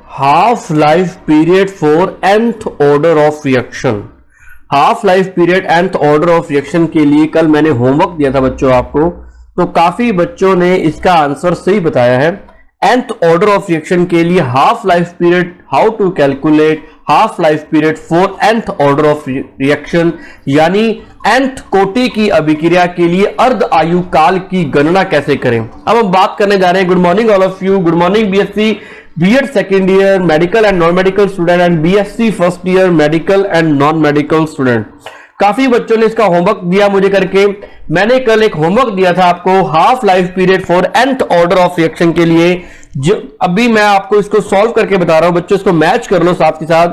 Half life period for nth order of reaction. Half life period nth order of reaction के लिए कल मैंने homework दिया था बच्चों आपको, तो काफी बच्चों ने इसका आंसर सही बताया है। nth ऑर्डर ऑफ रिएक्शन के लिए half life period, how to calculate half life period for nth order of reaction, यानी nth कोटि की अभिक्रिया के लिए अर्ध आयु काल की गणना कैसे करें। अब हम बात करने जा रहे हैं। Good morning all of you. Good morning BSc BEd second year medical and non medical student and BSc first year medical and non medical student. काफी बच्चों ने इसका होमवर्क दिया मुझे करके। मैंने कल एक होमवर्क दिया था आपको half life period for nth order of reaction के लिए, जो अभी मैं आपको इसको सॉल्व करके बता रहा हूं। बच्चों इसको मैच कर लो साथ के साथ।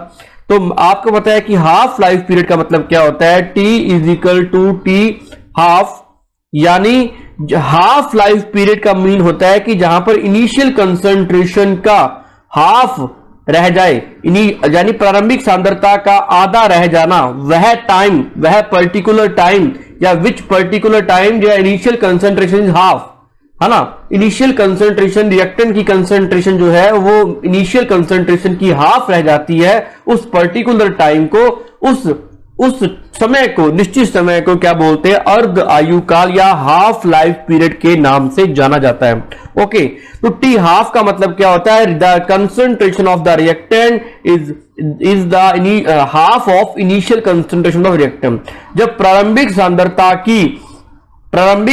तो आपको पता है कि हाफ लाइफ पीरियड का मतलब क्या होता है। T is equal to T half, यानी हाफ लाइफ पीरियड का मीन होता है कि जहां पर इनिशियल कंसंट्रेशन का हाफ रह जाए, यानी प्रारंभिक सांद्रता का आधा रह जाना, वह टाइम, वह पर्टिकुलर टाइम या विच पर्टिकुलर टाइम जो इनिशियल कंसंट्रेशन इज हाफ, है ना। इनिशियल कंसंट्रेशन, रिएक्टेंट की कंसंट्रेशन जो है वो इनिशियल कंसंट्रेशन की हाफ रह जाती है। उस पर्टिकुलर टाइम को, उस समय को, निश्चित समय को क्या बोलते हैं, अर्ध आयु काल या हाफ लाइफ पीरियड के नाम से जाना जाता है। ओके, तो टी हाफ का मतलब क्या होता है, the concentration of the reactant is the half of initial concentration of reactant. जब प्रारंभिक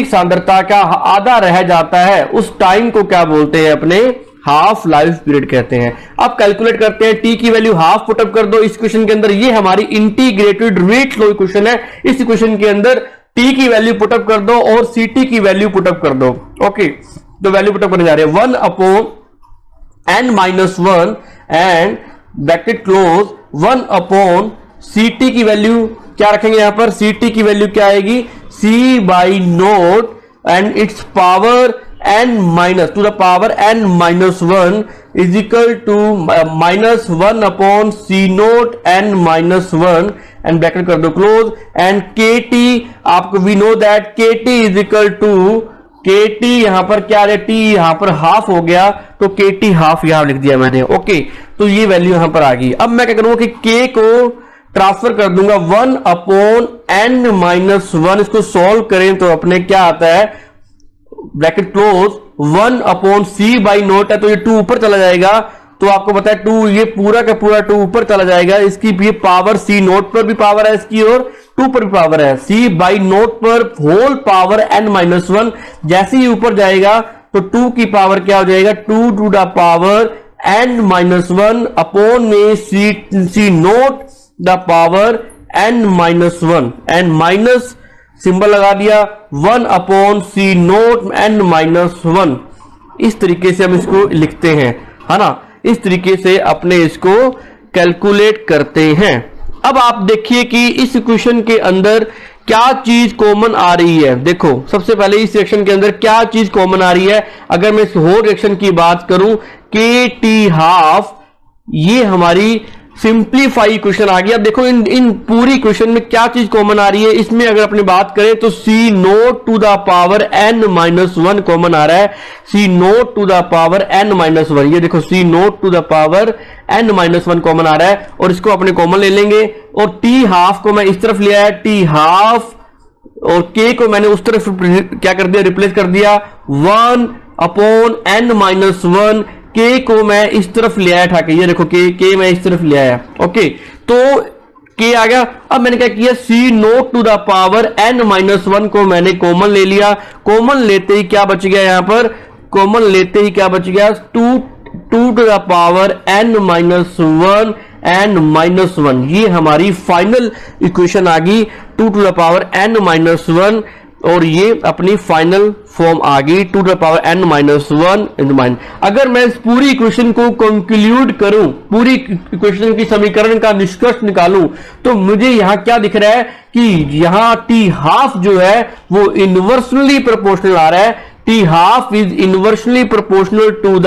सांद्रता का आधा रह जाता है, उस टाइम को क्या बोलते हैं, अपने हाफ लाइफ पीरियड कहते हैं। अब कैलकुलेट करते हैं। टी की वैल्यू हाफ पुटअप कर दो इस क्वेश्चन के अंदर। ये हमारी इंटीग्रेटेड रेट लो इक्वेशन है। इस इक्वेशन के अंदर टी की वैल्यू पुटअप कर दो और सी टी की वैल्यू पुटअप कर दो। ओके, तो वैल्यू पुटअप करने जा रहे हैं। 1 upon n minus 1 and bracket close 1 upon C T की वैल्यू क्या रखेंगे यहां पर। सी टी की वैल्यू क्या आएगी, c by naught and its power n minus to the power n minus 1 is equal to minus 1 upon C naught n minus 1 and bracket कर दो क्लोज एंड के टी, आपको we know that K T is equal to K T, यहां पर क्या है, T यहां पर half हो गया तो के टी हाफ यहां लिख दिया मैंने। ओके, तो ये वैल्यू यहां पर आ गई। अब मैं क्या करूंगा कि के को ट्रांसफर कर दूंगा 1 अपॉन n माइनस 1। इसको सॉल्व करें तो अपने क्या आता है, bracket close 1 upon C by naught है तो ये 2 ऊपर चला जाएगा। तो आपको पता है 2, ये पूरा का पूरा 2 ऊपर चला जाएगा। इसकी भी पावर सी नोट पर भी पावर है इसकी और 2 पर भी पावर है। सी बाई नोट पर होल पावर n माइनस 1, जैसे ही ऊपर जाएगा तो 2 की पावर क्या हो जाएगा, 2 to the power n minus 1 upon में C naught the power n minus 1 and minus symbol लगा दिया 1 upon C naught n minus 1। इस तरीके से हम इसको लिखते हैं, है ना। इस तरीके से अपने इसको कैलकुलेट करते हैं। अब आप देखिए कि इस इक्वेशन के अंदर क्या चीज कॉमन आ रही है। देखो, सबसे पहले इस रिएक्शन के अंदर क्या चीज कॉमन आ रही है। अगर मैं इस होल रिएक्शन की बात करूं, के टी हाफ, ये हमारी सिंप्लीफाई इक्वेशन आ गई। अब देखो इन पूरी इक्वेशन में क्या चीज कॉमन आ रही है। इसमें अगर अपनी बात करें तो C naught to the power n minus 1 common आ रहा है। C naught to the power n minus 1, ये देखो C naught to the power n minus 1 common आ रहा है और इसको अपने कॉमन ले लेंगे। और टी हाफ को मैं इस तरफ ले आया, टी हाफ, और के को मैंने उस तरफ क्या कर दिया, रिप्लेस कर दिया 1 अपॉन n माइनस 1। के को मैं इस तरफ ले आया था, ये देखो के मैं इस तरफ ले आया। ओके, तो के आ गया। अब मैंने क्या किया, C naught to the power n minus 1 को मैंने कॉमन ले लिया। कॉमन लेते ही क्या बच गया, यहां पर कॉमन लेते ही क्या बच गया, 2 to the power n minus 1 and minus 1। ये हमारी फाइनल इक्वेशन आ गई 2 to the power n minus 1, और ये अपनी फाइनल फॉर्म आ गई 2 to the power n minus 1 in mine. अगर मैं इस पूरी इक्वेशन को कंक्लूड करूं, पूरी इक्वेशन की समीकरण का निष्कर्ष निकालूं, तो मुझे यहां क्या दिख रहा है कि यहां टी हाफ जो है वो इनवर्सली प्रोपोर्शनल आ रहा है। T half is inversely proportional to the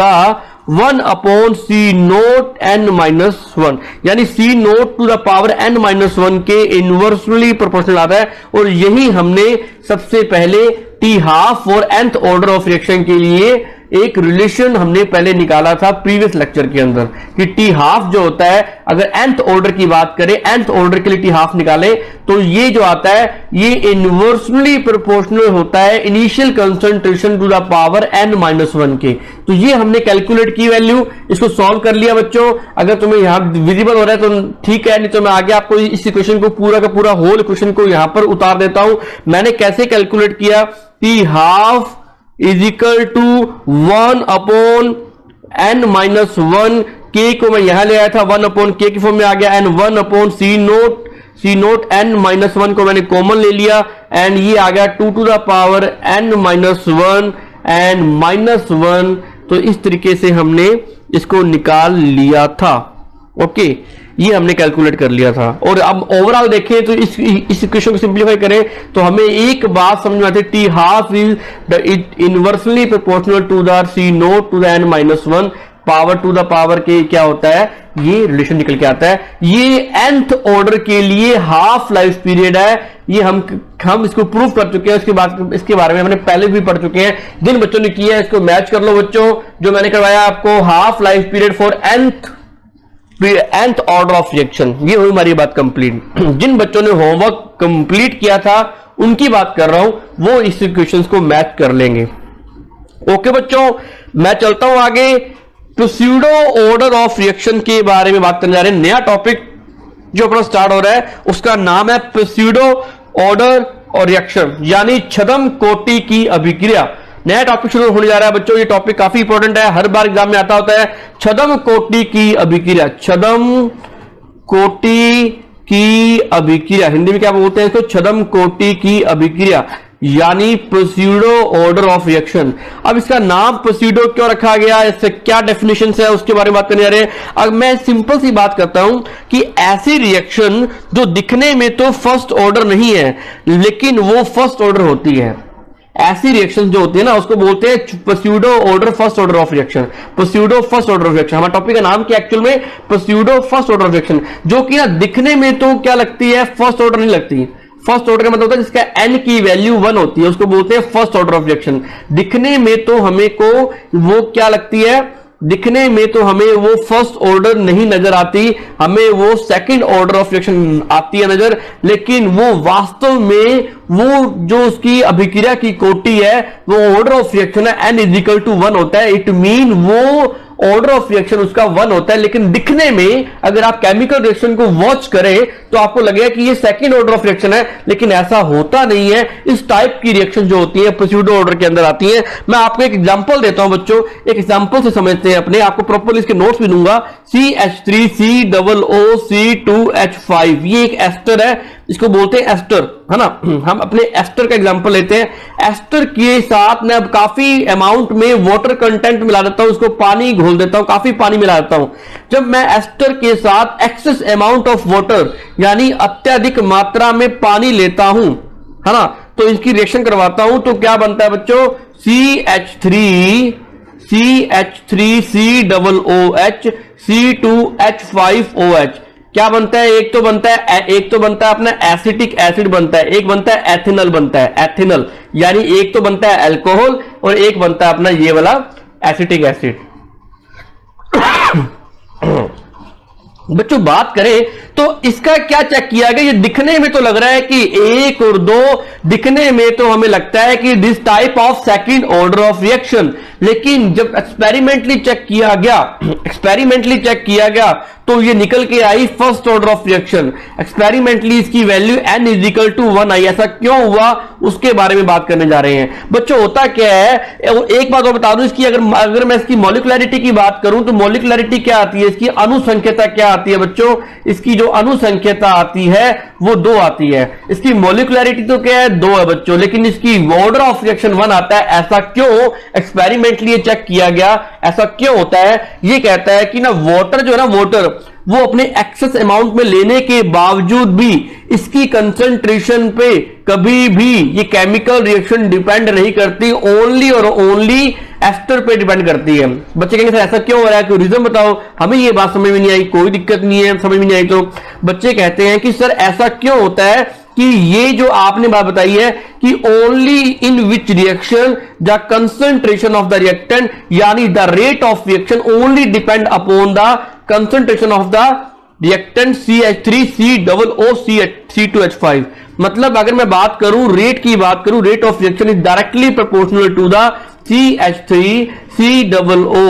1 upon C naught n minus 1, यानी C naught to the power n minus 1 के इनवर्सली प्रोपोर्शनल आता है। और यही हमने सबसे पहले टी हाफ और nth ऑर्डर ऑफ रिएक्शन के लिए एक रिलेशन हमने पहले निकाला था प्रीवियस लेक्चर के अंदर कि टी हाफ जो होता है, अगर nth ऑर्डर की बात करें, nth ऑर्डर के लिए टी हाफ निकाले तो ये जो आता है ये इनवर्सली प्रोपोर्शनल होता है initial concentration to the power n-1 के। तो ये हमने कैलकुलेट की वैल्यू, इसको सॉल्व कर लिया बच्चों। अगर तुम्हें यहां विजिबल हो रहा है तो ठीक है, नहीं तो मैं आगे आपको इस इक्वेशन को पूरा का पूरा होल इक्वेशन को यहां पर उतार देता हूं। मैंने कैसे कैलकुलेट किया, T half is equal to 1 upon n-1, के को मैं यहां ले आया था 1 अपॉन के की फॉर्म में आ गया, and 1 upon C note n-1 को मैंने कॉमन ले लिया एंड ये आ गया 2 to the power n-1 and -1। तो इस तरीके से हमने इसको निकाल लिया था। ओके, ये हमने कैलकुलेट कर लिया था। और अब ओवरऑल देखें तो इस इक्वेशन को सिंपलीफाई करें तो हमें एक बात समझ में आती है, T half is inversely proportional to the C naught to the n-1 power to the power के क्या होता है, ये रिलेशन निकल के आता है। ये nth ऑर्डर के लिए हाफ लाइफ पीरियड है। ये हम इसको प्रूव कर चुके हैं, इसके बारे में हमने पहले भी पढ़ चुके हैं। जिन बच्चों ने किया है इसको मैच कर लो बच्चों, जो मैंने करवाया आपको half life period for nth order of reaction. ये हुई हमारी बात कंप्लीट। जिन बच्चों ने होमवर्क कंप्लीट किया था उनकी बात कर रहा हूं, वो इस इक्वेशंस को मैच कर लेंगे। ओके बच्चों, मैं चलता हूं आगे। तो स्यूडो ऑर्डर ऑफ रिएक्शन के बारे में बात करने जा रहे हैं। नया टॉपिक जो अपना स्टार्ट हो रहा है उसका नाम है प्स्यूडो ऑर्डर और रिएक्शन, यानी छद्म कोटि की अभिक्रिया। नया टॉपिक शुरू होने जा रहा है बच्चों। ये टॉपिक काफी इंपॉर्टेंट है, हर बार एग्जाम में आता होता है। छद्म कोटि की अभिक्रिया, छद्म कोटि की अभिक्रिया, हिंदी में क्या बोलते हैं इसको, छद्म कोटि की अभिक्रिया यानी प्स्यूडो ऑर्डर ऑफ रिएक्शन। अब इसका नाम प्स्यूडो क्यों रखा गया, इससे क्या डेफिनेशन है उसके बारे में बात करने जा रहे हैं। अब मैं सिंपल सी बात करता हूं कि ऐसी रिएक्शन जो दिखने में तो फर्स्ट ऑर्डर नहीं है लेकिन वो फर्स्ट ऑर्डर होती है, ऐसी रिएक्शन जो होती है ना उसको बोलते हैं pseudo order first order of reaction. Pseudo first order of reaction, हमारा टॉपिक का नाम क्या एक्चुअल में, pseudo first order of reaction, जो कि ना दिखने में तो क्या लगती है, फर्स्ट ऑर्डर नहीं लगती। फर्स्ट ऑर्डर का मतलब होता है जिसका n की वैल्यू 1 होती है, उसको बोलते हैं फर्स्ट ऑर्डर ऑफ रिएक्शन। दिखने में तो हमें को वो क्या लगती है, दिखने में तो हमें वो फर्स्ट ऑर्डर नहीं नजर आती, हमें वो सेकंड ऑर्डर ऑफ रिएक्शन आती है नजर, लेकिन वो वास्तव में वो जो उसकी अभिक्रिया की कोटि है वो ऑर्डर ऑफ रिएक्शन है, n=1 होता है। इट मीन वो ऑर्डर ऑफ रिएक्शन उसका 1 होता है, लेकिन दिखने में अगर आप केमिकल रिएक्शन को वॉच करें तो आपको लगेगा कि ये सेकंड ऑर्डर ऑफ रिएक्शन है, लेकिन ऐसा होता नहीं है। इस टाइप की रिएक्शन जो होती है प्स्यूडो ऑर्डर के अंदर आती है। मैं आपको एक एग्जांपल देता हूं बच्चों, एक एग्जांपल से समझते हैं अपने, आपको प्रॉपर्ली इसके नोट्स भी दूंगा। CH3COO2H5 ये एक एस्टर है, इसको बोलते हैं एस्टर, है ना। हम अपने एस्टर का एग्जांपल लेते हैं। एस्टर के साथ मैं अब काफी अमाउंट में वाटर कंटेंट मिला देता हूं, उसको पानी घोल देता हूं, काफी पानी मिला देता हूं। जब मैं एस्टर के साथ एक्सेस अमाउंट ऑफ वाटर यानी अत्यधिक मात्रा में पानी लेता हूं, है ना, तो इसकी रिएक्शन करवाता हूं तो क्या बनता है बच्चों, CH3COOH C2H5OH क्या बनता है, एक तो बनता है अपना एसिटिक एसिड बनता है, एक बनता है एथिनल बनता है, एथिनल यानी एक तो बनता है अल्कोहल और एक बनता है अपना ये वाला एसिटिक एसिड। बच्चों बात करें तो इसका क्या चेक किया गया, ये दिखने में तो लग रहा है कि 1 और 2, दिखने में तो हमें लगता है कि this type of second order of reaction, लेकिन जब एक्सपेरिमेंटली चेक किया गया तो ये निकल के आई first order of reaction. Experimentally इसकी वैल्यू n=1 आई। ऐसा क्यों हुआ उसके बारे में बात करने जा रहे हैं बच्चों। होता क्या है, एक बात और बता दूं, इसकी अगर मैं इसकी मॉलिक्युलरिटी की बात करूं तो मॉलिक्युलरिटी क्या आती है, इसकी अनुसंख्यता क्या आती है बच्चों, इसकी जो अनुसंख्यता आती है वो 2 आती है। इसकी मॉलिक्युलरिटी तो क्या है 2 है बच्चों, लेकिन इसकी ऑर्डर ऑफ रिएक्शन 1 आता है। ऐसा क्यों, एक्सपेरिमेंटली चेक किया गया, ऐसा क्यों होता है। ये कहता है कि ना वाटर जो है ना, वाटर वो अपने एक्सेस अमाउंट में लेने के बावजूद भी इसकी कंसंट्रेशन पे कभी भी ये केमिकल रिएक्शन डिपेंड नहीं करती, ओनली और ओनली एस्टर पे डिपेंड करती है। बच्चे कहेंगे सर ऐसा क्यों हो रहा है, कोई रीजन बताओ। हमें ये बात समझ में नहीं आई, कोई दिक्कत नहीं है, समझ में नहीं आई तो बच्चे कहते हैं कि सर ऐसा क्यों होता है कि ये जो आपने बात बताई है कि only in which reaction the concentration of the reactant यानी the rate of reaction only depend upon the concentration of the reactant CH3 COO C2H5। मतलब अगर मैं बात करूं रेट की बात करूं, rate of reaction is directly proportional to the CH3 COO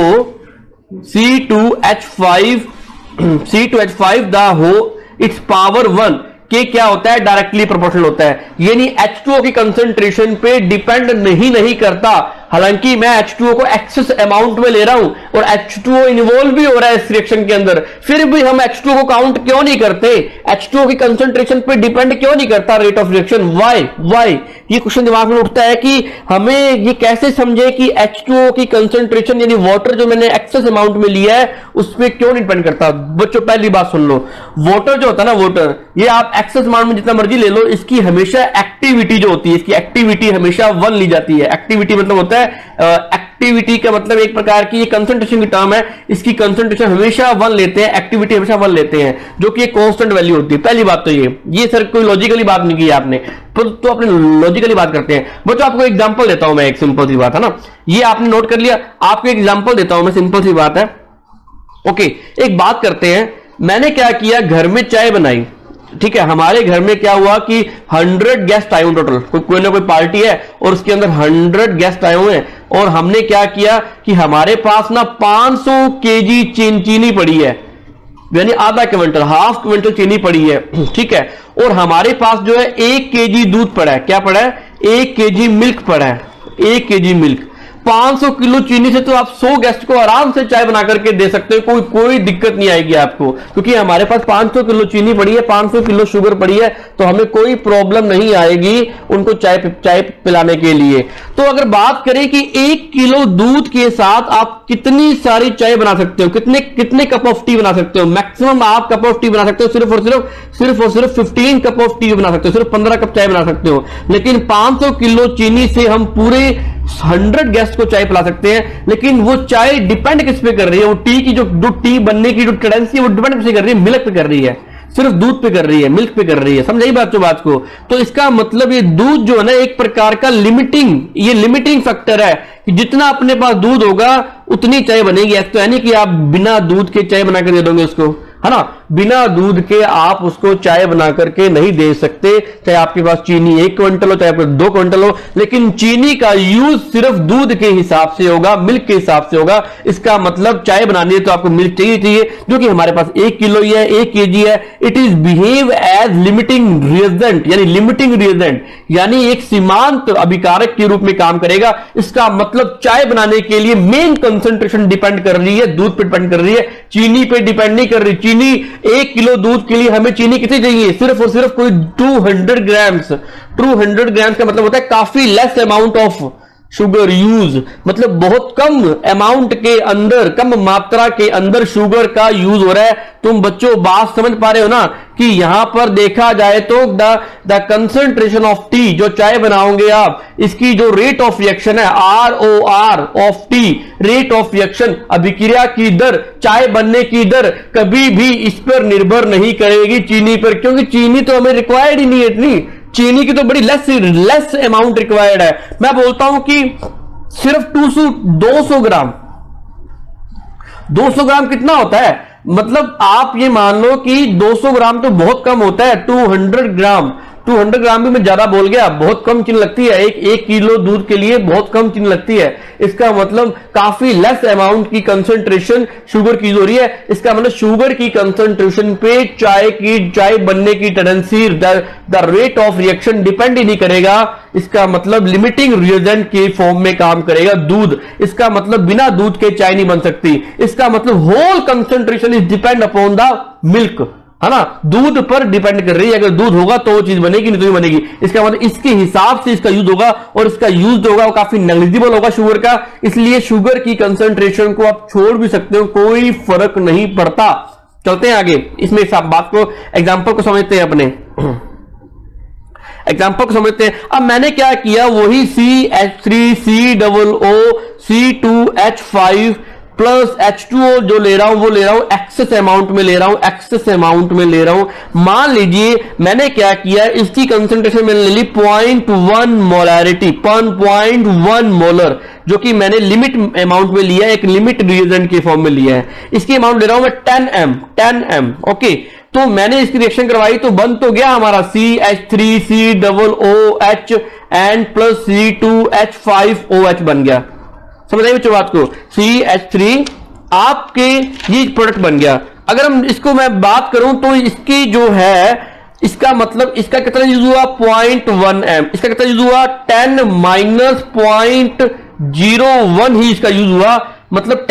C2H5 the हो इट्स पावर 1 के क्या होता है, डायरेक्टली प्रोपोर्शनल होता है। यानी H2O की कंसंट्रेशन पे डिपेंड नहीं करता। हालांकि मैं H2O को एक्सेस अमाउंट में ले रहा हूं और H2O इन्वॉल्व भी हो रहा है इस रिएक्शन के अंदर, फिर भी हम H2O को काउंट क्यों नहीं करते? H2O की कंसंट्रेशन पे डिपेंड क्यों नहीं करता रेट ऑफ रिएक्शन? वाई? ये क्वेश्चन दिमाग में उठता है कि हमें ये कैसे समझे कि H2O की कंसंट्रेशन यानी वाटर जो मैंने एक्सेस अमाउंट में लिया है उस पर क्यों नहीं डिपेंड करता? बच्चों पहली बात सुन लो, वाटर जो होता है ना, वाटर ये आप एक्सेस अमाउंट में जितना मर्जी ले लो, इसकी हमेशा एक्टिविटी जो होती है, इसकी एक्टिविटी हमेशा 1 ली जाती है। एक्टिविटी मतलब होता है एक्टिविटी का मतलब एक प्रकार की ये कंसंट्रेशन की टर्म है, इसकी कंसंट्रेशन हमेशा 1 लेते हैं, एक्टिविटी हमेशा 1 लेते हैं, जो कि एक कांस्टेंट वैल्यू होती है। पहली बात तो ये सर कोई लॉजिकली बात नहीं की आपने, तो अपने लॉजिकली बात करते हैं। बच्चों आपको एग्जांपल देता हूं मैं, एक सिंपल सी बात है ना, ये आपने नोट कर लिया, आपको एग्जांपल देता हूं मैं, सिंपल सी बात है। ओके, एक बात करते हैं, मैंने क्या किया, घर में चाय बनाई, ठीक है। हमारे घर में क्या हुआ कि 100 गेस्ट आए हुए टोटल, कोई ना कोई पार्टी है और उसके अंदर 100 गेस्ट आए हुए हैं, और हमने क्या किया कि हमारे पास ना 500 केजी चीनी पड़ी है, यानी आधा क्विंटल, हाफ क्विंटल चीनी पड़ी है, ठीक है। और हमारे पास जो है 1 केजी दूध पड़ा है, क्या पड़ा है, 1 केजी मिल्क पड़ा है, 1 केजी मिल्क। 500 किलो चीनी से तो आप 100 गेस्ट को आराम से चाय बना करके दे सकते हो, कोई दिक्कत नहीं आएगी आपको, क्योंकि हमारे पास 500 किलो चीनी पड़ी है, 500 किलो शुगर पड़ी है, तो हमें कोई प्रॉब्लम नहीं आएगी उनको चाय पिलाने के लिए। तो अगर बात करें कि 1 किलो दूध के साथ आप कितनी सारी चाय बना सकते हो, कितने कप ऑफ टी बना सकते हो, मैक्सिमम आप कप ऑफ टी बना सकते हो सिर्फ और सिर्फ 15 कप ऑफ टी बना सकते हो, सिर्फ 15 कप चाय बना सकते हो। लेकिन 500 किलो चीनी से हम पूरे 100 गेस्ट को चाय पिला सकते हैं। लेकिन वो चाय डिपेंड किस पे कर रही है, वो टी की जो टी बनने की जो टेंडेंसी है वो डिपेंड किस पे कर रही है, मिल्क पे कर रही है, सिर्फ दूध पे कर रही है, मिल्क पे कर रही है। समझाई बात को? तो इसका मतलब ये दूध जो है ना, एक प्रकार का लिमिटिंग फैक्टर है कि जितना अपने पास दूध होगा उतनी चाय बनेगी। ऐसा तो है नहीं कि आप बिना दूध के चाय बनाकर दे दोगे उसको, है ना, बिना दूध के आप उसको चाय बना करके नहीं दे सकते, चाहे आपके पास चीनी 1 क्विंटल हो, चाहे आपके 2 क्विंटल हो। लेकिन चीनी का यूज सिर्फ दूध के हिसाब से होगा, मिल्क के हिसाब से होगा। इसका मतलब चाय बनानी है तो आपको मिल्क चाहिए, जो कि हमारे पास 1 किलो ही है, 1 केजी है। It is behave as limiting reagent, यानी एक सीमांत अभिकारक के रूप में काम करेगा। इसका मतलब चाय बनाने के लिए मेन कंसंट्रेशन डिपेंड कर रही है, दूध पे डिपेंड कर रही है, चीनी पे डिपेंड नहीं कर रही। चीनी 1 किलो दूध के लिए हमें चीनी कितनी चाहिए, सिर्फ और सिर्फ कोई 200 ग्राम्स। 200 ग्राम्स का मतलब होता है काफी less amount of sugar use, मतलब बहुत कम अमाउंट के अंदर, कम मात्रा के अंदर शुगर का यूज हो रहा है। तुम बच्चों बात समझ पा रहे हो ना कि यहां पर देखा जाए तो द कंसंट्रेशन ऑफ टी, जो चाय बनाओगे आप, इसकी जो रेट ऑफ रिएक्शन है ROR of T, rate of reaction, अभिक्रिया की दर, चाय बनने की दर कभी भी इस पर निर्भर नहीं करेगी चीनी पर, क्योंकि चीनी तो हमें रिक्वायर्ड ही नहीं है इतनी, चीनी की तो बड़ी लेस अमाउंट रिक्वायर्ड है। मैं बोलता हूं कि सिर्फ 200 ग्राम, 200 ग्राम कितना होता है, मतलब आप ये मान लो कि 200 ग्राम तो बहुत कम होता है। 200 ग्राम भी मैं ज्यादा बोल गया, बहुत कम चीनी लगती है, एक किलो दूध के लिए बहुत कम चीनी लगती है। इसका मतलब काफी लेस अमाउंट की कंसंट्रेशन शुगर की हो रही है। इसका मतलब शुगर की कंसंट्रेशन पे चाय बनने की tendency, the rate of reaction depend ही नहीं करेगा। इसका मतलब लिमिटिंग रिएजेंट के फॉर्म में काम करेगा दूध। इसका मतलब बिना दूध के चाय नहीं बन सकती। इसका मतलब whole concentration is depend upon the milk, है ना, दूध पर डिपेंड कर रही है। अगर दूध होगा तो वो चीज बनेगी, नहीं तो नहीं बनेगी। इसका मतलब इसके हिसाब से इसका यूज होगा, और इसका यूज जो होगा वो काफी नेग्लिजिबल होगा शुगर का। इसलिए शुगर की कंसंट्रेशन को आप छोड़ भी सकते हो, कोई फर्क नहीं पड़ता। चलते हैं आगे, इसमें इस बात को, एग्जाम्पल को समझते हैं, अपने एग्जाम्पल को समझते हैं। अब मैंने क्या किया, वही CH3 COO C2H5 plus H2O जो ले रहा हूं वो ले रहा हूं एक्सेस अमाउंट में ले रहा हूं, एक्सेस अमाउंट में ले रहा हूं। मान लीजिए मैंने क्या किया, इसकी कंसंट्रेशन मैंने ले ली 0.1 मोलैरिटी, 0.1 मोलर, जो कि मैंने लिमिट अमाउंट में लिया है, एक लिमिट रिएजेंट के फॉर्म में लिया है। इसकी अमाउंट ले रहा हूं मैं 10m। ओके, तो मैंने इसकी रिएक्शन करवाई तो बन तो गया हमारा CH3COOH एंड प्लस C2H5OH बन गया। समझ आए बच्चों बात को, CH3 आपके ये प्रोडक्ट बन गया। अगर हम इसको मैं बात करूं तो इसकी जो है, इसका मतलब इसका कितना यूज हुआ 0.1m, इसका कितना यूज हुआ 10 माइनस 0.01 ही इसका यूज हुआ, मतलब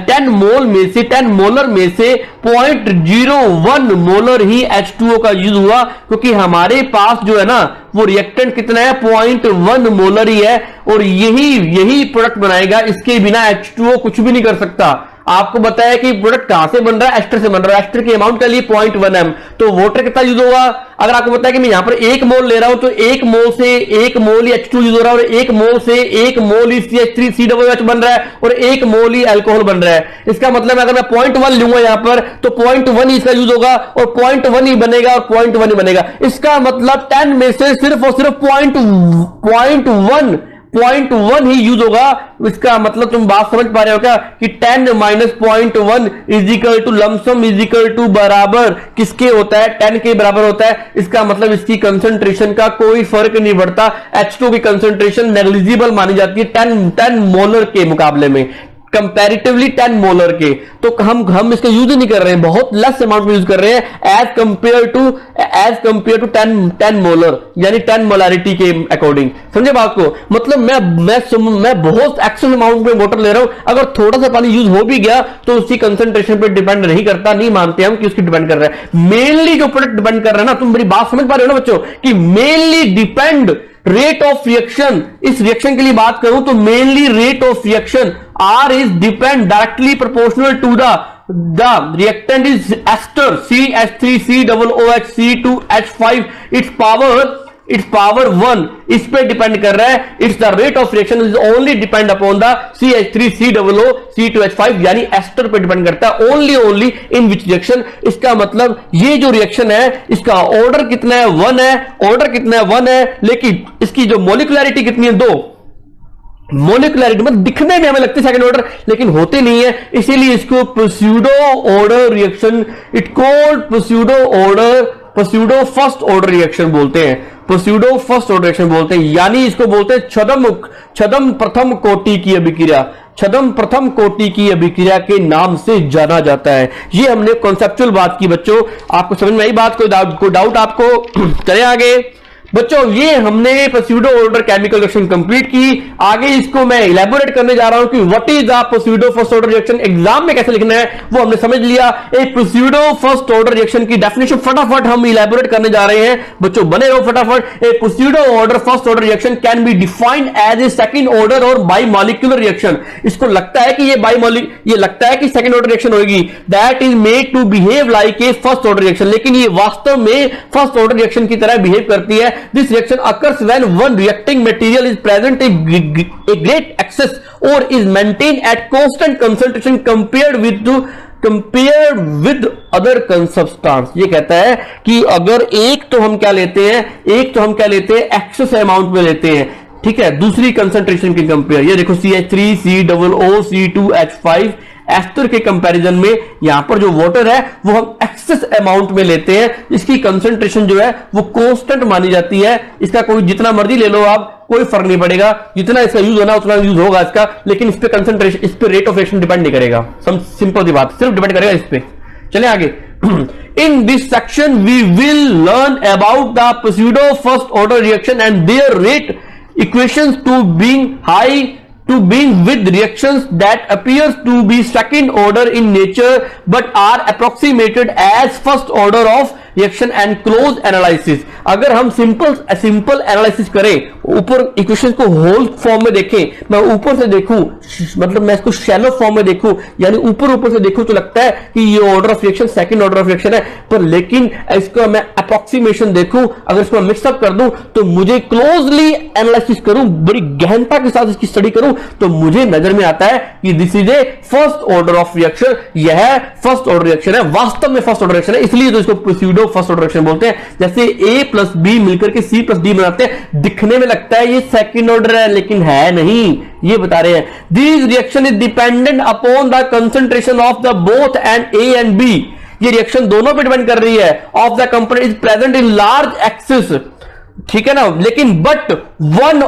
10 मोल में से 10 मोलर में से 0.01 मोलर ही H2O का यूज हुआ, क्योंकि हमारे पास जो है ना वो रिएक्टेंट कितना है 0.1 मोलर ही है, और यही प्रोडक्ट बनाएगा। इसके बिना H2O कुछ भी नहीं कर सकता। आपको बताया कि प्रोडक्ट कहां से बन रहा है, एस्टर से बन रहा है। एस्टर की अमाउंट के लिए 0.1m, तो वाटर कितना यूज होगा। अगर आपको बताया कि मैं यहां पर 1 मोल ले रहा हूं तो 1 मोल से 1 मोल ही H2 यूज हो रहा है, और 1 मोल से 1 मोल ही CH3COOH बन रहा है, और 1 मोल ही अल्कोहल बन रहा है। इसका मतलब अगर मैं 0.1 लूंगा यहां पर तो 0.1 ही इसका यूज होगा, और 0.1 ही बनेगा, और 0.1 ही बनेगा। इसका मतलब 10 में से सिर्फ और सिर्फ 0.1 ही यूज होगा। इसका मतलब तुम बात समझ पा रहे हो क्या कि 10 minus 0.1 is equal to lump sum is equal to बराबर किसके होता है, 10 के बराबर होता है। इसका मतलब इसकी कंसंट्रेशन का कोई फर्क नहीं पड़ता। H2 की कंसंट्रेशन नेग्लिजिबल मानी जाती है 10 मोलर के मुकाबले में, कंपैरेटिवली 10 मोलर के। तो हम इसका यूज ही नहीं कर रहे हैं, बहुत लेस अमाउंट में यूज कर रहे हैं एज कंपेयर टू 10 मोलर, यानी 10 मोलारिटी के अकॉर्डिंग। समझे बात को, मतलब मैं बहुत एक्सेस अमाउंट में वाटर ले रहा हूं। अगर थोड़ा सा पानी यूज हो भी गया तो उसकी कंसंट्रेशन पर डिपेंड नहीं करता, नहीं मानते हम कि उसकी डिपेंड कर रहा है। मेनली जो प्रोडक्ट डिपेंड कर रहा है ना, तुम मेरी बात समझ पा रहे हो ना बच्चों, कि mainly depend rate of reaction. इस रिएक्शन के लिए बात करूं तो mainly rate of reaction R is depend directly proportional to the reactant is ester CH3COOH C2H5, its power 1 इस पे डिपेंड कर रहा है। It's the rate of reaction is only depend upon the CH3COO C2H5, यानी ester पे depend करता है only in which reaction. इसका मतलब ये जो रिएक्शन है इसका ऑर्डर कितना है 1 है, ऑर्डर कितना है 1 है, लेकिन इसकी जो मोलिकुलरिटी कितनी है 2। मोलिकुलरिटी मतलब दिखने में हमें लगती है सेकंड ऑर्डर, लेकिन होते नहीं है, इसीलिए इसको pseudo order reaction, it called pseudo first order reaction बोलते हैं, प्रोस्यूडो फर्स्ट ऑर्डर रिएक्शन बोलते हैं। यानी इसको बोलते हैं छदम प्रथम कोटि की अभिक्रिया, छदम प्रथम कोटि की अभिक्रिया के नाम से जाना जाता है। ये हमने कॉन्सेप्चुअल बात की बच्चों, आपको समझ में आई बात, कोई डाउट आपको? चले आगे बच्चों, ये हमने प्रोस्यूडो ऑर्डर केमिकल रिएक्शन कंप्लीट की। आगे इसको मैं इलेबोरेट करने जा रहा हूं कि what is the pseudo first order reaction, exam में कैसे लिखना है वो हमने समझ लिया। एक प्रोस्यूडो फर्स्ट ऑर्डर रिएक्शन की डेफिनेशन फटाफट हम इलेबोरेट करने जा रहे हैं बच्चों, बने रहो फटाफट। A pseudo order first order reaction can be defined as a second order और बाइमॉलिक्यूलर रिएक्शन। इसको लगता है कि ये लगता है कि सेकंड ऑर्डर रिएक्शन होगी, that is made to behave like a first order reaction, लेकिन ये वास्तव में फर्स्ट ऑर्डर रिएक्शन की तरह बिहेव करती है। This reaction occurs when one reacting material is present in a great excess or is maintained at constant concentration compared with other substance। ये कहता है कि अगर एक तो हम क्या लेते हैं एक्सेस अमाउंट में लेते हैं, ठीक है, दूसरी कंसंट्रेशन की कंपेयर। ये देखो CH3COO C2H5 एस्टर के कंपैरिजन में यहां पर जो वाटर है वो हम एक्सेस अमाउंट में लेते हैं, इसकी कंसंट्रेशन जो है वो कांस्टेंट मानी जाती है। इसका कोई जितना मर्जी ले लो आप, कोई फर्क नहीं पड़ेगा, जितना इसका यूज होना उतना यूज होगा इसका, लेकिन इस पे कंसंट्रेशन, इस पे रेट ऑफ रिएक्शन डिपेंड नहीं करेगा। सिंपल सी बात, सिर्फ डिपेंड करेगा इस पे। चले आगे। In this section we will learn about the pseudo first order reaction and their rate equations to being with reactions that appears to be second order in nature but are approximated as first order of reaction and close analysis. अगर हम simple analysis करें, ऊपर equation को whole form में देखें, मैं ऊपर से देखूं, मतलब मैं इसको शैलो फॉर्म में देखूं, यानी ऊपर से देखूं तो लगता है कि ये order of reaction second order of reaction है, पर लेकिन इसको मैं अप्रोक्सीमेशन देखूं, अगर इसको मिक्सअप कर दूं तो मुझे क्लोजली एनालिसिस करूं, बड़ी गहनता के साथ इसकी स्टडी करूं, तो मुझे नजर में आता है कि this is a first order of reaction, यह फर्स्ट ऑर्डर रिएक्शन है, वास्तव में फर्स्ट ऑर्डर रिएक्शन है, इसलिए तो इसको प्यूडो फर्स्ट ऑर्डर रिएक्शन बोलते हैं। जैसे ए प्लस बी मिलकर के सी प्लस डी बनाते हैं, दिखने में लगता है ये सेकंड ऑर्डर है, लेकिन है नहीं, ये बता रहे हैं this reaction is dependent upon the concentration of the both and A and B. ये रिएक्शन दोनों पे डिपेंड कर रही है, of the component is present in large excess, ठीक है ना, लेकिन but one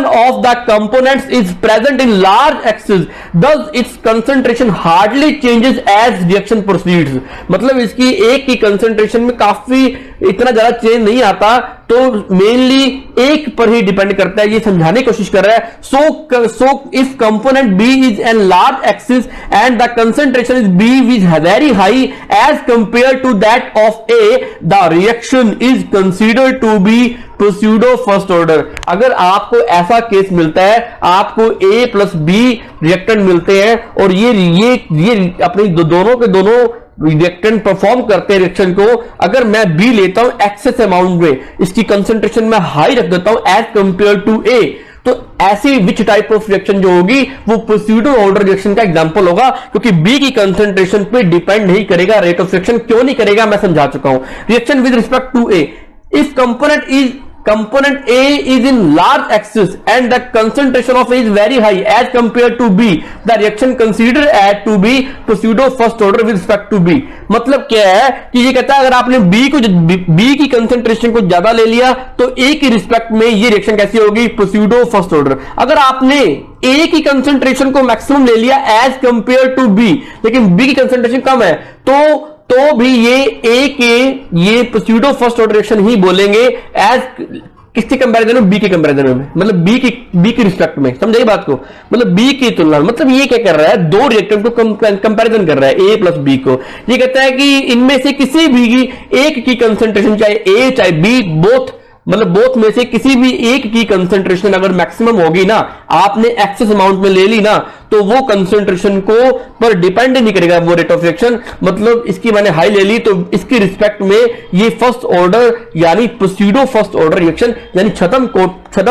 of the components is present in large axis, thus its concentration hardly changes as reaction proceeds। मतलब इसकी एक की कंसंट्रेशन में काफी इतना ज्यादा चेंज नहीं आता, तो मेनली एक पर ही डिपेंड करता है, ये समझाने की कोशिश कर रहा है। so if component B is in large axis and the concentration is B is very high as compared to that of A, the reaction is considered to be pseudo first order। अगर आपको ऐसा case मिलता है, आपको A plus B reactant मिलते हैं और ये अपने दोनों के दोनों रिएक्टेंट परफॉर्म करते हैं रिएक्शन को, अगर मैं B लेता हूं एक्सेस अमाउंट में, इसकी कंसंट्रेशन में हाई रख देता हूं एज कंपेयर टू A, तो ऐसी विच टाइप ऑफ रिएक्शन जो होगी वो प्यूडो ऑर्डर रिएक्शन का एग्जांपल होगा, क्योंकि बी की कंसंट्रेशन पे डिपेंड नहीं करेगा रेट ऑफ रिएक्शन। क्यों नहीं करेगा मैं समझा चुका हूं। Reaction with respect to A, if component A is in large axis and the concentration of A is very high as compared to B, the reaction considered as to be pseudo first order with respect to B। मतलब क्या है कि ये कहता है अगर आपने B की कंसंट्रेशन को ज्यादा ले लिया तो A की रिस्पेक्ट में ये रिएक्शन कैसी होगी, pseudo first order। अगर आपने A की कंसंट्रेशन को मैक्सिमम ले लिया एज कंपेयर टू B, लेकिन B की कंसंट्रेशन कम है, तो भी ये A के ये प्यूडो फर्स्ट ऑर्डर रिएक्शन ही बोलेंगे एज किसके कंपैरिजन में, B के कंपैरिजन में, मतलब B की रिस्पेक्ट में, समझाइए बात को, मतलब B की तुलना, मतलब ये क्या कर रहा है, दो रिएक्टेंट को कंपैरिजन कर रहा है A प्लस B को। ये कहता है कि इनमें से किसी भी एक की कंसंट्रेशन, चाहे A चाहे B, बोथ में से किसी भी एक की कंसंट्रेशन अगर मैक्सिमम होगी ना, आपने एक्सेस अमाउंट में ले ली ना, तो वो कंसंट्रेशन को पर डिपेंड नहीं करेगा वो रेट ऑफ रिएक्शन। मतलब इसकी मैंने हाई ले ली तो इसकी रिस्पेक्ट में ये फर्स्ट ऑर्डर यानी प्यूडो फर्स्ट ऑर्डर रिएक्शन यानी छद्म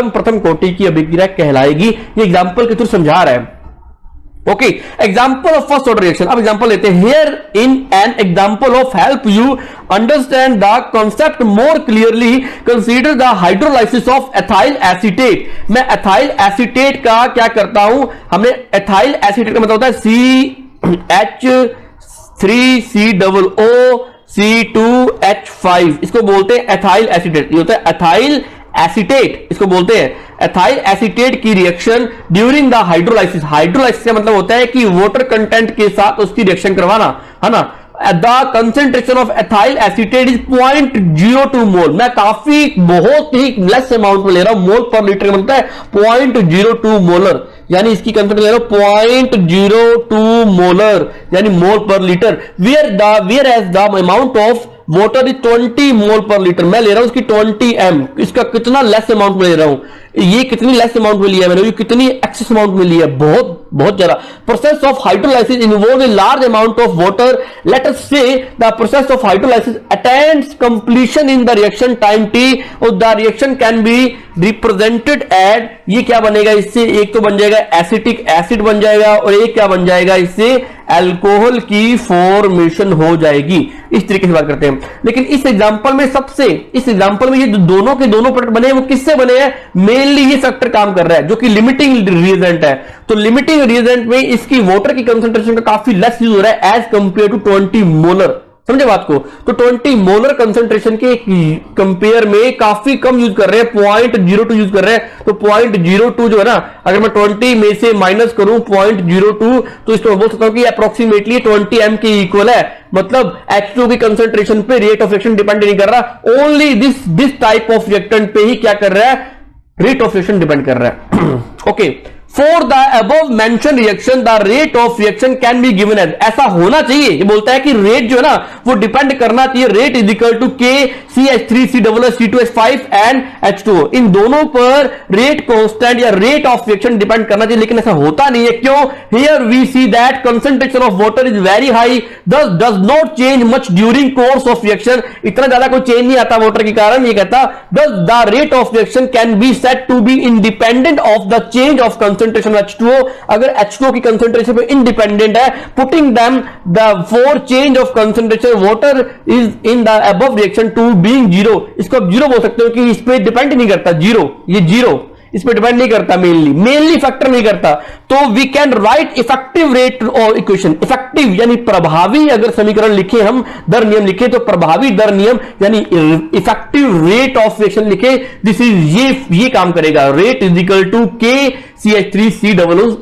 प्रथम कोटि की अभिक्रिया कहलाएगी। ये एग्जांपल के थ्रू समझा रहा है। Okay, example of first order reaction. अब एग्जाम्पल लेते हैं। Here in an example of help you understand the concept more clearly, consider the hydrolysis of ethyl acetate. मैं एथाइल एसीटेट का क्या करता हूं, हमने एथाइल एसीटेट का मतलब होता है CH3COO-C2H5, इसको बोलते हैं एथाइल एसीटेट। ये होता है एथाइल एसीटेट, इसको बोलते हैं एथाइल एसीटेट की reaction during the hydrolysis. Hydrolysis का मतलब होता है कि वाटर कंटेंट के साथ उसकी रिएक्शन करवाना, है ना। The concentration of ethyl acetate is 0.02 मोल। मैं बहुत ही लेस अमाउंट में ले रहा हूं, मोल पर लीटर बनता है 0.02 मोलर, यानी इसकी कंसेंट्रेशन ले रहा हूं 0.02 मोलर यानी mole per litre. Where as the amount of water is 20 mole per litre. मैं ले रहा हूं इसकी 20 m। इसका कितना लेस अमाउंट में ले रहा हूं, ये कितनी लेस अमाउंट में लिया है मैंने, ये कितनी एक्सेस अमाउंट में लिया है, बहुत ज्यादा। Process of hydrolysis involve a large amount of water. Let us say the process of hydrolysis attains completion in the reaction time t और the reaction can be represented at, ये क्या बनेगा इससे, एक तो बन जाएगा एसिटिक एसिड बन जाएगा और एक क्या बन जाएगा इससे अल्कोहल की फॉर्मेशन हो जाएगी। इस तरीके से बात करते हैं। लेकिन इस एग्जांपल में ये जो दोनों के दोनों प्रोडक्ट बने हैं वो किससे बने हैं, मेनली ये फैक्टर काम कर रहा है जो कि लिमिटिंग रिएजेंट है। तो लिमिटिंग रिएजेंट में इसकी वाटर की कंसंट्रेशन का काफी लेस यूज हो रहा है एज कंपेयर टू 20 मोलर। समझे बात को, तो 20 मोलर कंसंट्रेशन के कंपेयर में काफी कम यूज कर रहे हैं, 0.02 यूज कर रहे हैं। तो 0.02 जो है ना, अगर मैं 20 में से माइनस करूं 0.02 तो इसको बोल सकता हूं कि अप्रोक्सीमेटली 20 m के इक्वल है। मतलब H2 की कंसंट्रेशन पे रेट ऑफ रिएक्शन डिपेंड नहीं कर रहा, only this type of reactant पे ही क्या कर रहा है, रेट ऑफ रिएक्शन डिपेंड कर रहा है। Okay, for the above mention reaction the rate of reaction can be given as, ऐसा होना चाहिए। ये बोलता है कि रेट जो है ना वो डिपेंड करना चाहिए, रेट इज इक्वल टू के CH3COO C2H5 एंड H2O, इन दोनों पर रेट कांस्टेंट या रेट ऑफ रिएक्शन डिपेंड करना चाहिए, लेकिन ऐसा होता नहीं है। क्यों? Here we see that concentration of water is very high, thus does not change much during course of reaction, इतना ज्यादा कोई चेंज नहीं आता वाटर के कारण। ये कहता thus the rate of reaction can be said to be independent of the change of concentration of H2O, अगर H2O की concentration पे independent है, putting them the for change of concentration water is in the above reaction to being zero, इसको आप zero बोल सकते हो कि इस पे डिपेंड नहीं करता, जीरो, ये जीरो इस पे डिपेंड नहीं करता, मेनली फैक्टर नहीं करता। तो we can write effective rate और इक्वेशन, इफेक्टिव यानी प्रभावी अगर समीकरण लिखे हम, दर नियम लिखे तो प्रभावी दर नियम यानी इफेक्टिव रेट ऑफ रिएक्शन लिखे, दिस इज ये काम करेगा। रेट इज इक्वल टू के CH3COO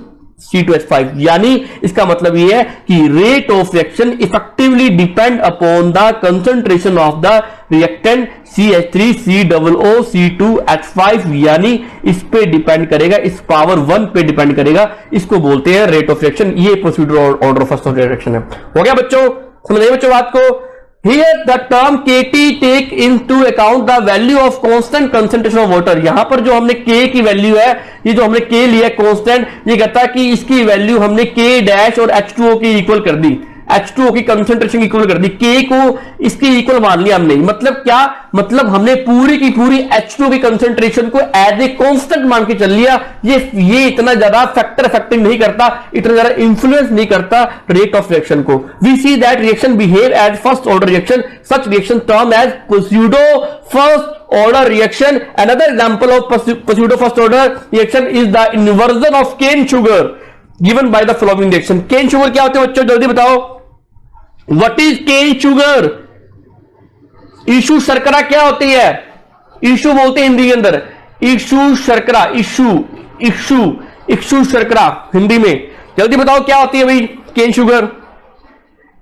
C2H5, यानी इसका मतलब यह है कि rate of reaction effectively depend upon the concentration of the reactant CH3COO C2H5, यानी इस पे डिपेंड करेगा, इस पावर 1 पे डिपेंड करेगा, इसको बोलते हैं रेट ऑफ रिएक्शन। ये procedural order of first order reaction है। हो गया बच्चों, समझ गए बच्चों बात को? Here the term KT take into account the value of constant concentration of water, यहां पर जो हमने K की वैल्यू है, ये जो हमने K लिया कांस्टेंट, ये कहता है कि इसकी वैल्यू हमने K डैश और H2O की इक्वल कर दी, H2O की कंसंट्रेशन इक्वल कर दी, K को इसकी इक्वल मान लिया हमने। मतलब क्या? मतलब हमने पूरी की पूरी H2O की कंसंट्रेशन को एज ए कांस्टेंट मान के चल लिया। ये इतना ज्यादा फैक्टर अफेक्टिंग नहीं करता, इतना ज्यादा इंफ्लुएंस नहीं करता रेट ऑफ रिएक्शन को। We see that reaction behave as first order reaction, such reaction term as pseudo first order reaction. Another example of pseudo first order reaction is the inversion of cane sugar given by the following reaction. cane sugar क्या होते हैं बच्चों, जल्दी बताओ? What is cane sugar? Issue शर्करा क्या होती है? इशू बोलते हैं हिंदी के अंदर, इशू शर्करा, इशू शर्करा हिंदी में। जल्दी बताओ क्या होती है भाई केन शुगर?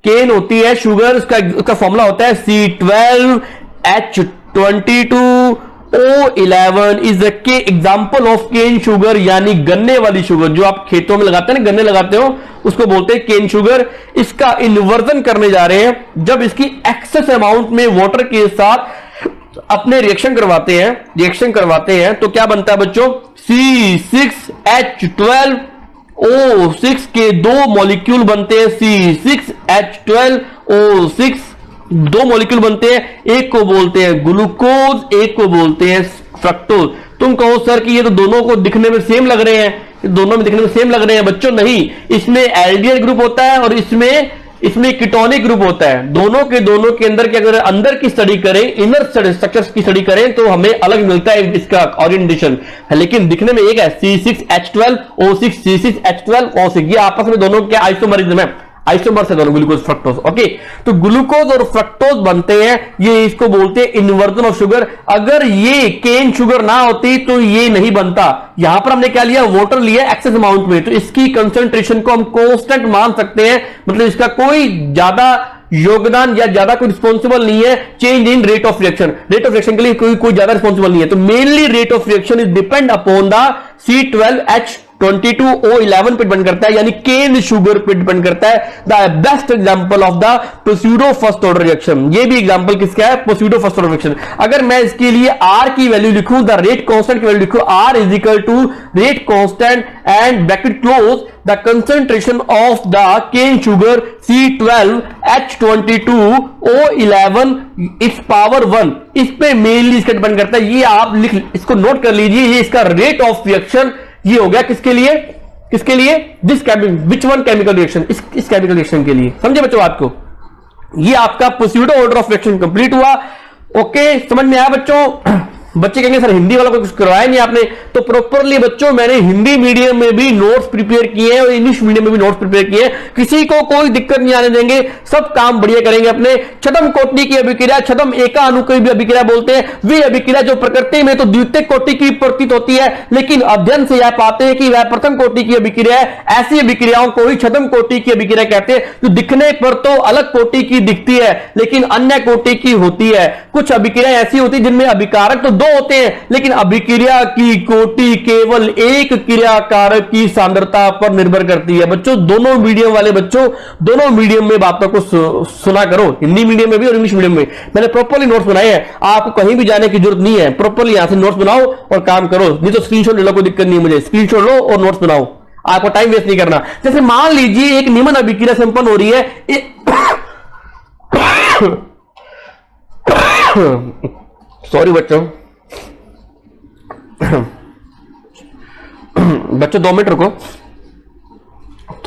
केन होती है शुगर, उसका फॉर्मूला होता है C12H22O11 इज द के एग्जांपल ऑफ केन शुगर, यानी गन्ने वाली शुगर जो आप खेतों में लगाते हैं ना, गन्ने लगाते हो, उसको बोलते हैं केन शुगर। इसका इन्वर्जन करने जा रहे हैं, जब इसकी एक्सेस अमाउंट में वाटर के साथ अपने रिएक्शन करवाते हैं तो क्या बनता है बच्चों? C6H12O6 के दो मॉलिक्यूल बनते हैं, C6H12O6 दो मॉलिक्यूल बनते हैं, एक को बोलते हैं ग्लूकोज, एक को बोलते हैं फ्रक्टोज। तुम कहो सर कि ये तो दोनों को दिखने में सेम लग रहे हैं, दोनों में दिखने में सेम लग रहे हैं। बच्चों नहीं, इसमें एल्डिहाइड ग्रुप होता है और इसमें कीटोनिक ग्रुप होता है। दोनों के अंदर की अगर अंदर की स्टडी करें, इनर स्ट्रक्चर्स की स्टडी करें तो हमें अलग मिलता है इसका ओरिएंटेशन, लेकिन दिखने में एक है C6H12O6 C6H12O6, ये आपस में दोनों क्या आइसोमरिज्म है, आइसोमर्स है दोनों, ग्लूकोज फ्रक्टोज। ओके, तो ग्लूकोज और फ्रक्टोज बनते हैं, ये इसको बोलते हैं इन्वर्जन ऑफ शुगर। अगर ये केन शुगर ना होती तो ये नहीं बनता। यहां पर हमने क्या लिया? वाटर लिया एक्सेस अमाउंट में, तो इसकी कंसंट्रेशन को हम कांस्टेंट मान सकते हैं, मतलब इसका कोई ज्यादा योगदान या ज्यादा कोई रिस्पॉन्सिबल नहीं है change in rate of reaction. Rate of reaction के लिए कोई ज्यादा रिस्पॉन्सिबल नहीं है। तो mainly rate of reaction is depend upon the C12H22O11 पे डिपेंड करता है, यानी केन शुगर पे डिपेंड करता है। The best example of the pseudo first order reaction, ये भी एग्जांपल किसका है? Pseudo first order reaction. अगर मैं इसके लिए R की वैल्यू लिखूं, द रेट कांस्टेंट की वैल्यू लिखूं, R is equal to rate constant and bracket close the concentration of the cane sugar C12H22O11 its power 1, इस पे मेनली इसका डिपेंड करता है। ये आप इसको नोट कर लीजिए, ये इसका रेट ऑफ रिएक्शन ये हो गया किसके लिए? This which one chemical reaction, इस केमिकल रिएक्शन के लिए। समझे बच्चों बात को? ये आपका प्रोसीडो ऑर्डर ऑफ रिएक्शन कंप्लीट हुआ। ओके, समझ में आया बच्चों? बच्चे कहेंगे सर हिंदी वाला को कुछ करवाया नहीं आपने, तो प्रॉपरली बच्चों मैंने हिंदी मीडियम में भी नोट्स प्रिपेयर किए हैं और इंग्लिश मीडियम में भी नोट्स प्रिपेयर किए हैं। किसी को कोई दिक्कत नहीं आने देंगे, सब काम बढ़िया करेंगे अपने। छदम कोटि की अभिक्रिया, छदम एका अणु की भी अभिक्रिया बोलते हैं, वे अभिक्रिया जो प्रकृति में तो द्वितीय कोटि की प्रतीत होती है, लेकिन अध्ययन से यह पाते हैं कि वह प्रथम कोटि की अभिक्रिया है। ऐसी अभिक्रियाओं को ही छदम कोटि की अभिक्रिया कहते हैं, जो दिखने पर तो अलग कोटि की दिखती है लेकिन अन्य कोटि की होती है। कुछ अभिक्रिया ऐसी होती है जिनमें अभिकारक तो दो होते हैं, लेकिन अभिक्रिया की कोटि केवल एक क्रिया कारक की सांद्रता पर निर्भर करती है। बच्चों दोनों मीडियम वाले बच्चों, दोनों मीडियम में बातों को सुना करो, हिंदी मीडियम में भी और इंग्लिश मीडियम में। मैंने प्रॉपर्ली नोट्स बनाए हैं, आपको कहीं भी जाने की जरूरत नहीं है, प्रॉपर्ली यहां से नोट्स बनाओ और काम करो। नहीं तो स्क्रीनशॉट ले लो, कोई दिक्कत नहीं है मुझे, स्क्रीनशॉट लो और नोट्स बनाओ, आपको टाइम वेस्ट नहीं करना। जैसे मान लीजिए एक निम्न अभिक्रिया संपन्न हो रही है, सॉरी बच्चों, बच्चों 2 मिनट रुको,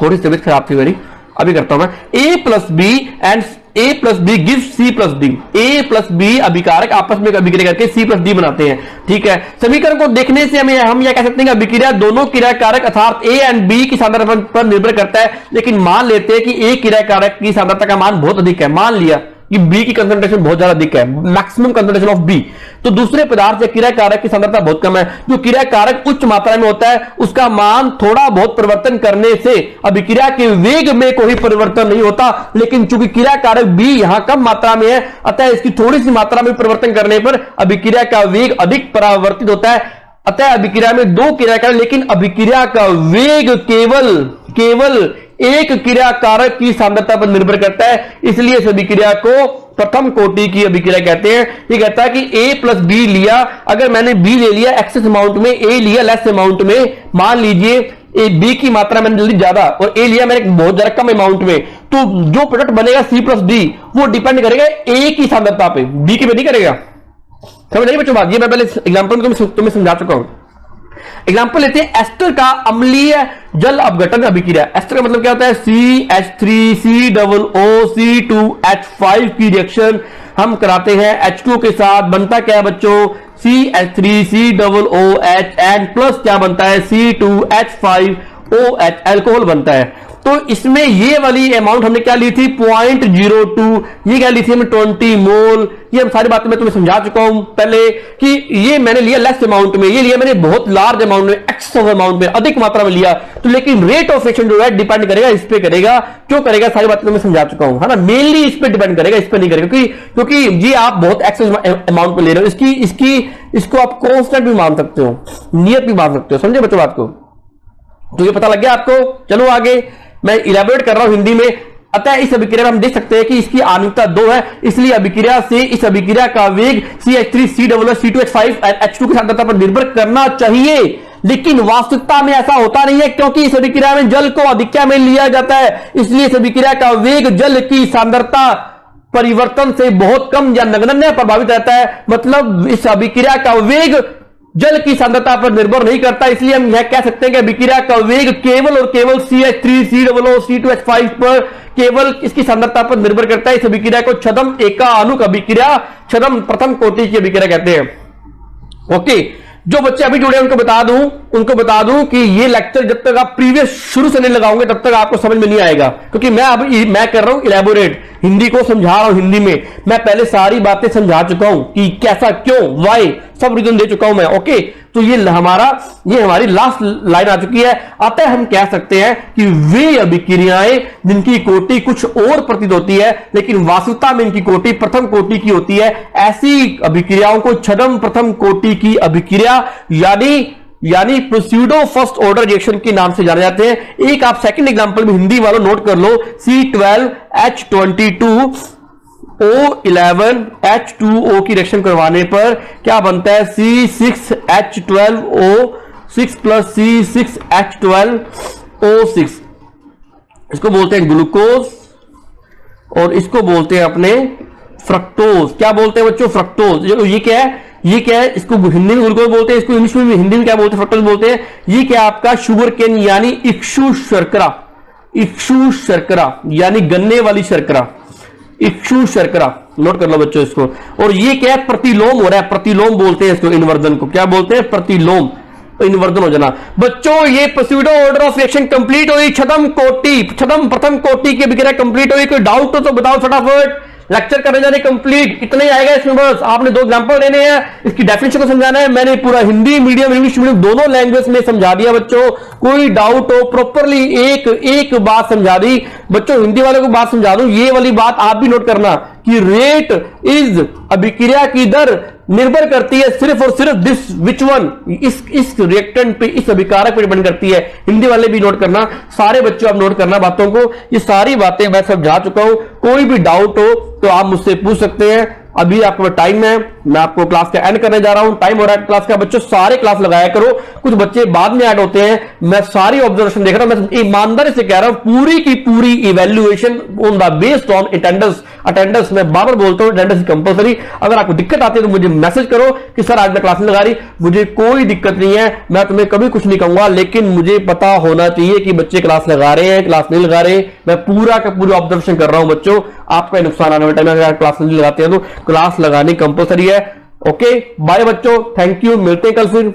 थोड़ी तबीयत खराब थी मेरी, अभी करता हूं मैं। A plus B and A plus B give C plus D. A plus B अभिकारक आपस में अभिक्रिया करके सी प्लस डी बनाते हैं, ठीक है। समीकरण को देखने से हम यह कह सकते हैं कि अभिक्रिया दोनों क्रिया कारक अर्थात ए एंड बी की सांद्रता पर निर्भर करता है, लेकिन मान लेते हैं कि ए क्रिया कारक की सांद्रता का मान बहुत अधिक है, मान लिया कि बी की कंसंट्रेशन बहुत ज्यादा अधिक है, मैक्सिमम कंसंट्रेशन ऑफ बी, तो दूसरे पदार्थ या क्रिया कारक की सांद्रता बहुत कम है। जो क्रिया कारक उच्च मात्रा में होता है उसका मान थोड़ा बहुत परिवर्तन करने से अभिक्रिया के वेग में कोई परिवर्तन नहीं होता, लेकिन चूंकि क्रिया कारक बी यहां कम मात्रा में है, अतः इसकी थोड़ी सी मात्रा में परिवर्तन करने पर अभिक्रिया का वेग अधिक परावर्तित होता है। अतः अभिक्रिया में 2 क्रिया कारक, लेकिन अभिक्रिया का वेग केवल एक क्रिया कारक की सांद्रता पर निर्भर करता है, इसलिए इस अभिक्रिया को प्रथम कोटि की अभिक्रिया कहते हैं। ये कहता है कि ए प्लस बी लिया, अगर मैंने बी ले लिया एक्सेस अमाउंट में, ए लिया लेस अमाउंट में, मान लीजिए ए बी की मात्रा मैंने जल्दी ज्यादा और ए लिया मैंने बहुत ज्यादा कम अमाउंट में, तो जो प्रोडक्ट बनेगा सी प्लस डी वो डिपेंड करेगा ए की सांद्रता पे, बी की पे नहीं करेगा। समझ नहीं बच्चों बात, ये मैं पहले एग्जाम्पल तुम्हें समझा चुका हूं। एग्जाम्पल लेते हैं एस्टर का अम्लीय जल अपघटन अभिक्रिया। एस्टर का मतलब क्या होता है, CH3COO की रिएक्शन हम कराते हैं H2 के साथ, बनता क्या है बच्चों, CH3COOH एंड प्लस क्या बनता है, C2H5OH, अल्कोहल बनता है। तो इसमें ये वाली अमाउंट हमने क्या ली थी 0.02, ये क्या ली थी हमने 20 मोल। ये हम सारी बातें मैं तुम्हें समझा चुका हूं पहले कि ये मैंने लिया लेस अमाउंट में, ये लिया मैंने बहुत लार्ज अमाउंट में, एक्सेस अमाउंट में, अधिक मात्रा में लिया, तो लेकिन रेट ऑफ रिएक्शन जो है डिपेंड करेगा इस पे करेगा। क्यों करेगा, सारी बातें मैं समझा चुका हूं, है ना, मेनली इस पे डिपेंड करेगा, इस पे नहीं करेगा, क्योंकि ये आप बहुत एक्सेस अमाउंट में ले रहे हो, इसको आप कांस्टेंट भी मान सकते हो, नियत भी मान सकते हो। समझे बच्चों बात को, तो ये पता लग गया आपको। चलो आगे मैं इलैबोरेट कर रहा हूं हिंदी में। अतः इस अभिक्रिया में हम देख सकते हैं कि इसकी आणविकता 2 है, इसलिए अभिक्रिया से इस अभिक्रिया का वेग CH3COO C2H5 की सांद्रता पर निर्भर करना चाहिए, लेकिन वास्तविकता में ऐसा होता नहीं है, क्योंकि इस अभिक्रिया में जल को अधिक्य में लिया जाता है, इसलिए इस अभिक्रिया का वेग जल की सांद्रता परिवर्तन से बहुत कम या नगण्य प्रभावित रहता है। मतलब इस अभिक्रिया का वेग जल की सांद्रता पर निर्भर नहीं करता, इसलिए हम यह कह सकते हैं कि अभिक्रिया का वेग केवल और केवल CH3COO C2H5 पर केवल इसकी सांद्रता पर निर्भर करता है। इस अभिक्रिया को छद्म एकाअणुक अभिक्रिया, छद्म प्रथम कोटि की अभिक्रिया कहते हैं। ओके, जो बच्चे अभी जुड़े उनको बता दूं कि ये लेक्चर जब तक आप प्रीवियस शुरू से नहीं लगाओगे तब तक आपको समझ में नहीं आएगा, क्योंकि मैं कर रहा हूं इलैबोरेट, हिंदी को समझा रहा हूं हिंदी में। मैं पहले सारी बातें समझा चुका हूं कि कैसा, क्यों, वाई, सब रीजन दे चुका हूं मैं। ओके, तो ये हमारी लास्ट लाइन आ चुकी है। अतः हम कह सकते हैं कि वे अभिक्रियाएं जिनकी कोटि कुछ और प्रतीत होती है, लेकिन वास्तविकता में इनकी कोटि प्रथम कोटि की होती है, ऐसी अभिक्रियाओं को छद्म प्रथम कोटि की अभिक्रिया यानी प्रोसीडो फर्स्ट ऑर्डर रिएक्शन के नाम से जाने जाते हैं। एक आप सेकंड एग्जांपल में हिंदी वालों नोट कर लो, C12H22O11H2O की रिएक्शन करवाने पर क्या बनता है, C6H12O6 प्लस C6H12O6, इसको बोलते हैं ग्लूकोज और इसको बोलते हैं अपने फ्रक्टोज। क्या बोलते हैं बच्चों, फ्रक्टोज। ये क्या है, इसको हिंदी में ग्लूकोज बोलते हैं, इसको इंग्लिश में हिंदी में क्या बोलते हैं, फ्रक्टोज बोलते हैं। ये क्या आपका शुगर केन यानी इक्षु शर्करा यानी गन्ने वाली शर्करा, इक्षु शर्करा, नोट कर लो बच्चों इसको। और ये क्या है, प्रतिलोम हो रहा है, प्रतिलोम बोलते हैं इसको, इन्वर्जन को क्या बोलते हैं, प्रतिलोम, इन्वर्जन हो जाना। बच्चों ये प्रोसीडो ऑर्डर ऑफ रिएक्शन कंप्लीट हुई, छद्म प्रथम कोटि की अभिक्रिया कंप्लीट हुई। कोई डाउट हो तो बताओ फटाफट, लेक्चर करने जाने कंप्लीट, इतना ही आएगा इसमें, बस आपने 2 एग्जांपल देने हैं, इसकी डेफिनेशन को समझाना है। मैंने पूरा हिंदी मीडियम इंग्लिश मीडियम दोनों लैंग्वेज में समझा दिया बच्चों। कोई डाउट हो प्रॉपरली एक बात समझा दी बच्चों, हिंदी वाले को बात समझा दूं, ये वाली बात आप भी नोट करना कि रेट इज अभिक्रिया की दर निर्भर करती है सिर्फ और सिर्फ दिस विच वन, इस रिएक्टेंट पे, इस अभिकारक पे डिपेंड करती है। हिंदी वाले भी नोट करना, सारे बच्चों आप नोट करना बातों को। ये सारी बातें मैं समझा चुका हूं, कोई भी डाउट हो तो आप मुझसे पूछ सकते हैं। अभी आपको टाइम है, मैं आपको क्लास का एंड करने जा रहा हूं, टाइम हो रहा है क्लास का। बच्चों सारे क्लास लगाया करो, कुछ बच्चे बाद में ऐड होते हैं, मैं सारी ऑब्जर्वेशन देख रहा हूं। मैं ईमानदारी से कह रहा हूं, पूरी की पूरी evaluation on the based on attendance. Attendance मैं बार बार बोलता हूं, अटेंडेंस कंपलसरी। अगर आपको दिक्कत आती है तो मुझे मैसेज करो कि सर आज मैं क्लास नहीं लगा रही, मुझे कोई दिक्कत नहीं है, मैं तुम्हें कभी कुछ नहीं कहूंगा, लेकिन मुझे पता होना चाहिए कि बच्चे क्लास लगा रहे हैं, क्लास नहीं लगा रहे। मैं पूरा का पूरा ऑब्जर्वेशन कर रहा हूं बच्चों, आपका नुकसान आने वाले टाइम में अगर क्लास नहीं लगाते हैं तो क्लास लगानी कंपलसरी है। ओके बाय बच्चों, थैंक यू, मिलते हैं कल फिर।